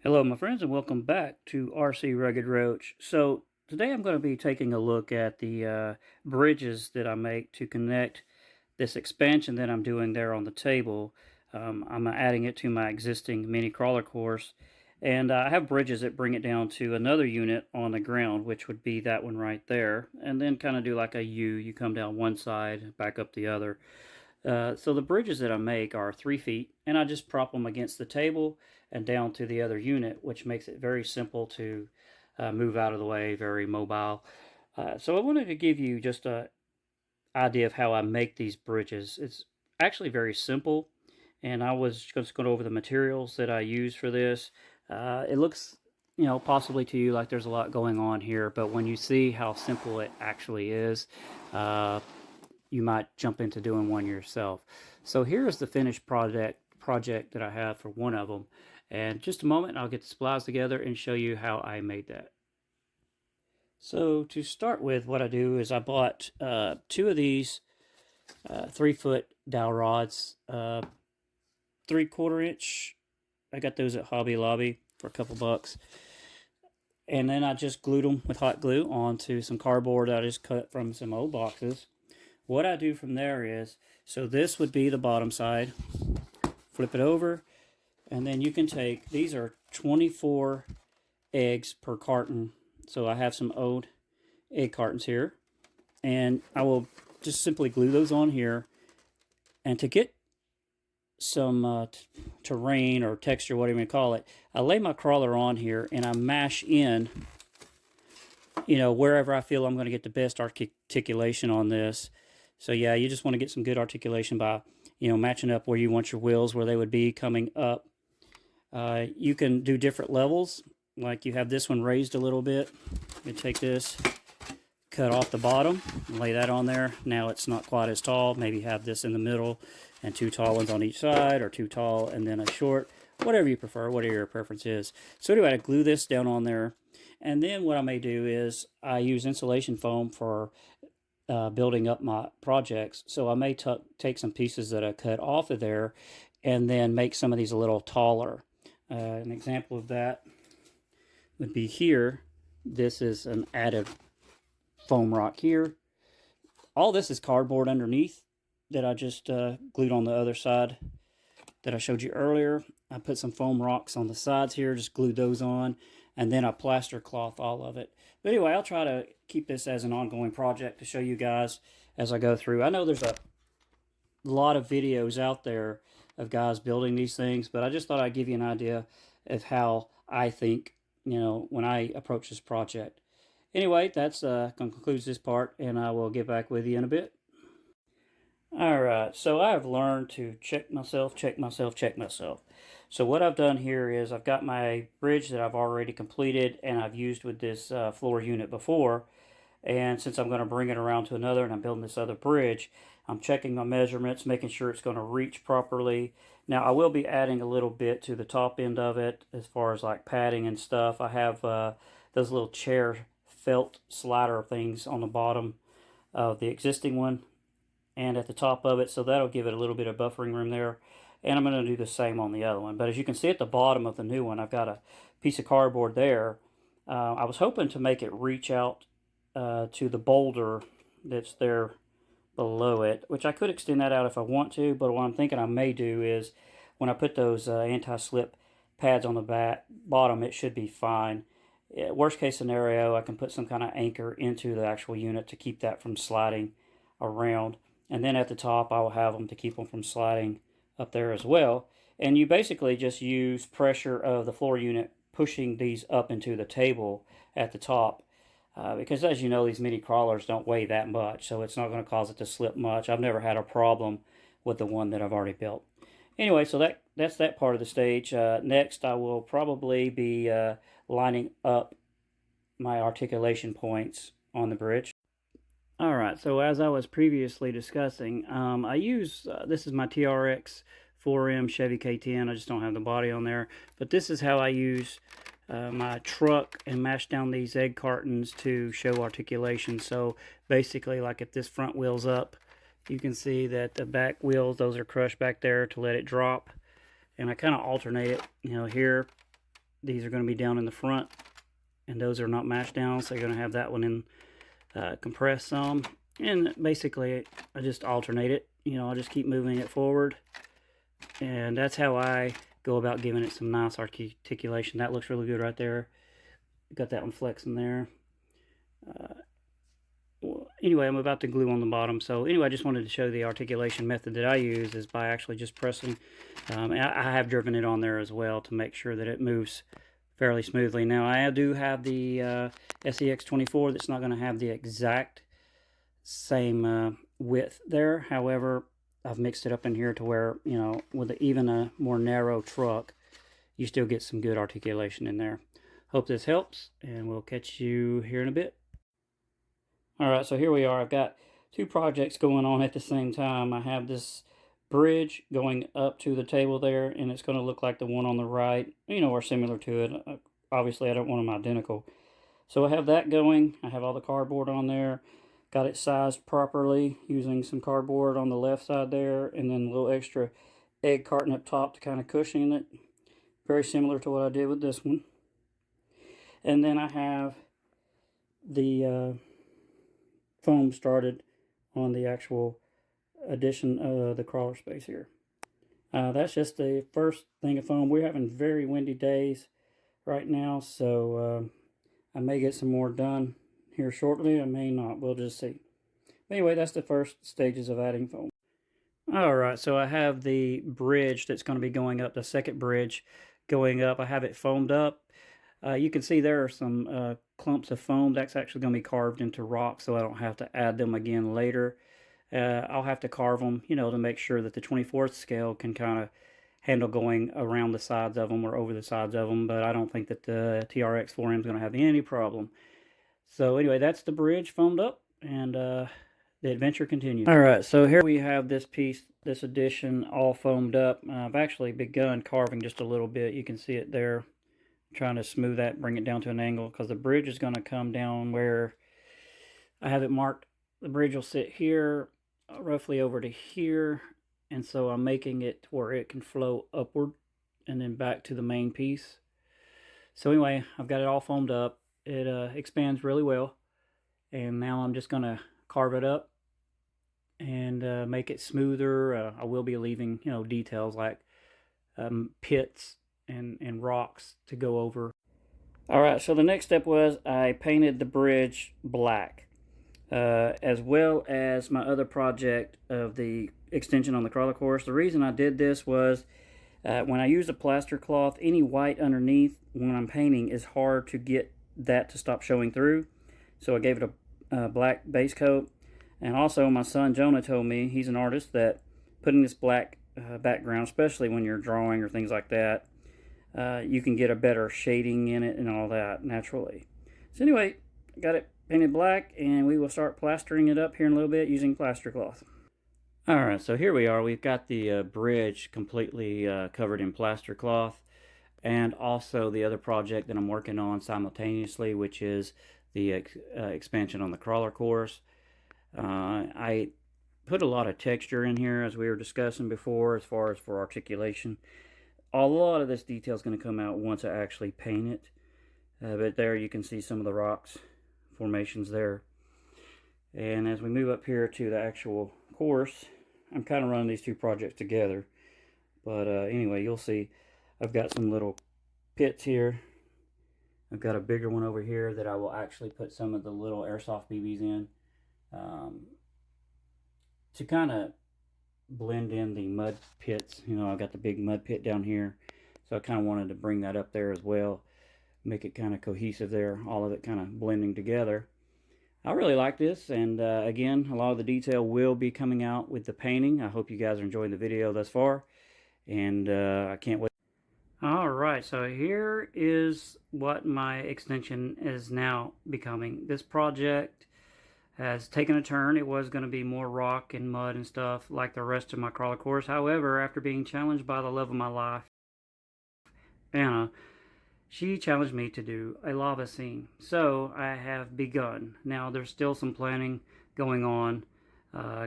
Hello, my friends, and welcome back to RC Rugged Roach. So, today I'm going to be taking a look at the bridges that I make to connect this expansion that I'm doing there on the table. I'm adding it to my existing mini crawler course, and I have bridges that bring it down to another unit on the ground, which would be that one right there, and then kind of do like a U. You come down one side, back up the other. So the bridges that I make are 3 feet, and I just prop them against the table and down to the other unit, which makes it very simple to move out of the way, very mobile. So I wanted to give you just an idea of how I make these bridges. It's actually very simple, and I was just going over the materials that I use for this. It looks, possibly to you like there's a lot going on here, but when you see how simple it actually is, uh, you might jump into doing one yourself. So here's the finished project that I have for one of them. And just a moment, I'll get the splies together and show you how I made that. So to start with, what I do is I bought two of these 3-foot dowel rods, 3/4 inch. I got those at Hobby Lobby for a couple bucks. And then I just glued them with hot glue onto some cardboard that I just cut from some old boxes. What I do from there is, so this would be the bottom side, flip it over, and then you can take, these are 24 eggs per carton. So I have some old egg cartons here, and I will just simply glue those on here. And to get some terrain or texture, whatever you call it, I lay my crawler on here and I mash in, wherever I feel I'm going to get the best articulation on this. So yeah, you just want to get some good articulation by, matching up where you want your wheels, where they would be coming up. You can do different levels. Like you have this one raised a little bit. You take this, cut off the bottom, and lay that on there. Now it's not quite as tall. Maybe have this in the middle and 2 tall ones on each side, or 2 tall and then a short. Whatever you prefer, whatever your preference is. So anyway, I glue this down on there. And then what I may do is I use insulation foam for building up my projects. So I may take some pieces that I cut off of there and then make some of these a little taller. An example of that would be here. This is an added foam rock here. All this is cardboard underneath that I just glued on the other side that I showed you earlier. I put some foam rocks on the sides here, just glued those on, and then I plaster cloth all of it. But anyway, I'll try to keep this as an ongoing project to show you guys as I go through. I know there's a lot of videos out there of guys building these things, but I just thought I'd give you an idea of how I think, when I approach this project. Anyway, that's concludes this part, and I will get back with you in a bit. Alright, so I have learned to check myself. So what I've done here is I've got my bridge that I've already completed and I've used with this floor unit before. And since I'm going to bring it around to another and I'm building this other bridge, I'm checking my measurements, making sure it's going to reach properly. Now I will be adding a little bit to the top end of it as far as like padding and stuff. I have those little chair felt slider things on the bottom of the existing one and at the top of it, so that'll give it a little bit of buffering room there. And I'm going to do the same on the other one. But as you can see at the bottom of the new one, I've got a piece of cardboard there. I was hoping to make it reach out to the boulder that's there below it, which I could extend that out if I want to, but what I'm thinking I may do is when I put those anti-slip pads on the bottom, it should be fine. Worst case scenario, I can put some kind of anchor into the actual unit to keep that from sliding around. And then at the top, I will have them to keep them from sliding up there as well. And you basically just use pressure of the floor unit pushing these up into the table at the top. Because as you know, these mini crawlers don't weigh that much, so it's not going to cause it to slip much. I've never had a problem with the one that I've already built. Anyway, so that's that part of the stage. Next, I will probably be lining up my articulation points on the bridge. Alright, so as I was previously discussing, I use, this is my TRX 4M Chevy K10, I just don't have the body on there, but this is how I use my truck and mash down these egg cartons to show articulation. So basically, like if this front wheel's up, you can see that the back wheels, those are crushed back there to let it drop, and I kind of alternate it, here these are going to be down in the front, and those are not matched down, so you're going to have that one in compressed some. And basically, I just alternate it. You know, I just keep moving it forward, and that's how I go about giving it some nice articulation. That looks really good right there. Got that one flexing there. Well, anyway, I'm about to glue on the bottom. So anyway, I just wanted to show the articulation method that I use is by actually just pressing. I have driven it on there as well to make sure that it moves fairly smoothly. Now, I do have the SEX24 that's not going to have the exact same width there. However, I've mixed it up in here to where, you know, with even a more narrow truck, you still get some good articulation in there. Hope this helps, and we'll catch you here in a bit. Alright, so here we are. I've got two projects going on at the same time. I have this bridge going up to the table there, and it's going to look like the one on the right, you know, or similar to it. Obviously, I don't want them identical. So I have that going. I have all the cardboard on there. Got it sized properly using some cardboard on the left side there, and then a little extra egg carton up top to kind of cushion it. Very similar to what I did with this one. And then I have the foam started on the actual addition of the crawler space here. That's just the first thing of foam. We're having very windy days right now, so I may get some more done here shortly. I may not. We'll just see. Anyway, that's the first stages of adding foam. Alright, so I have the bridge that's going to be going up, the second bridge going up. I have it foamed up. You can see there are some clumps of foam. That's actually going to be carved into rock, so I don't have to add them again later. I'll have to carve them, you know, to make sure that the 24th scale can kind of handle going around the sides of them or over the sides of them, but I don't think that the TRX 4M is going to have any problem. So anyway, that's the bridge foamed up, and the adventure continues. Alright, so here we have this piece, this addition, all foamed up. I've actually begun carving just a little bit. You can see it there. Trying to smooth that, bring it down to an angle, because the bridge is going to come down where I have it marked. The bridge will sit here, roughly over to here, and so I'm making it to where it can flow upward and then back to the main piece. So anyway, I've got it all foamed up. It expands really well, and now I'm just going to carve it up and make it smoother. I will be leaving, you know, details like pits and rocks to go over. Alright, so the next step was I painted the bridge black, as well as my other project of the extension on the crawler course. The reason I did this was when I use a plaster cloth, any white underneath when I'm painting is hard to get that to stop showing through. So I gave it a black base coat. And also my son Jonah told me, he's an artist, that putting this black background, especially when you're drawing or things like that, you can get a better shading in it and all that naturally. So anyway, got it painted black, and we will start plastering it up here in a little bit using plaster cloth. Alright, so here we are. We've got the bridge completely covered in plaster cloth, and also the other project that I'm working on simultaneously, which is the expansion on the crawler course. I put a lot of texture in here, as we were discussing before, as far as for articulation. A lot of this detail is going to come out once I actually paint it. But there you can see some of the rocks formations there. And as we move up here to the actual course, I'm kind of running these two projects together. But anyway, you'll see I've got some little pits here. I've got a bigger one over here that I will actually put some of the little airsoft BBs in to kind of blend in the mud pits. You know, I've got the big mud pit down here, so I kind of wanted to bring that up there as well, make it kind of cohesive there, all of it kind of blending together. I really like this, and again, a lot of the detail will be coming out with the painting. I hope you guys are enjoying the video thus far, and I can't wait. Alright, so here is what my extension is now becoming. This project has taken a turn. It was going to be more rock and mud and stuff like the rest of my crawler course. However, after being challenged by the love of my life, Anna, she challenged me to do a lava scene. So I have begun. Now there's still some planning going on,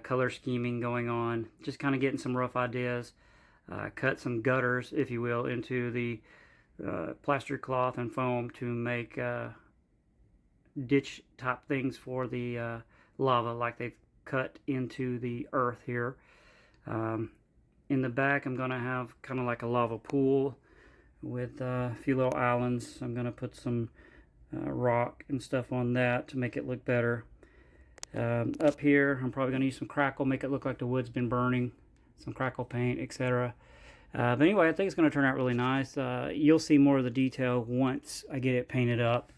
color scheming going on, just kind of getting some rough ideas. Cut some gutters, if you will, into the plaster cloth and foam to make ditch type things for the lava, like they've cut into the earth here. In the back, I'm going to have kind of like a lava pool with a few little islands. I'm going to put some rock and stuff on that to make it look better. Up here, I'm probably going to use some crackle, make it look like the wood's been burning, some crackle paint, etc. But anyway, I think it's going to turn out really nice. You'll see more of the detail once I get it painted up.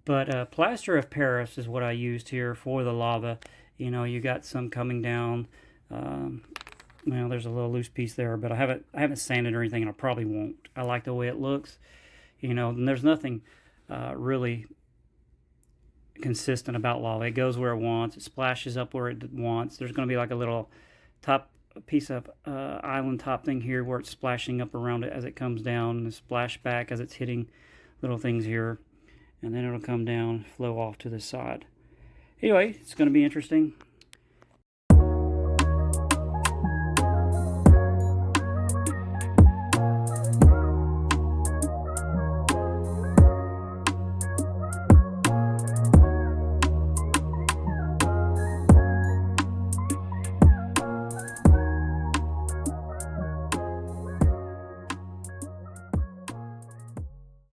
But plaster of Paris is what I used here for the lava. You know, you got some coming down. Well, there's a little loose piece there, but I haven't sanded or anything, and I probably won't. I like the way it looks. You know, and there's nothing really consistent about lava. It goes where it wants. It splashes up where it wants. There's going to be like a little top piece of island top thing here where it's splashing up around it as it comes down, and splash back as it's hitting little things here, and then it'll come down, flow off to the side. Anyway, it's going to be interesting.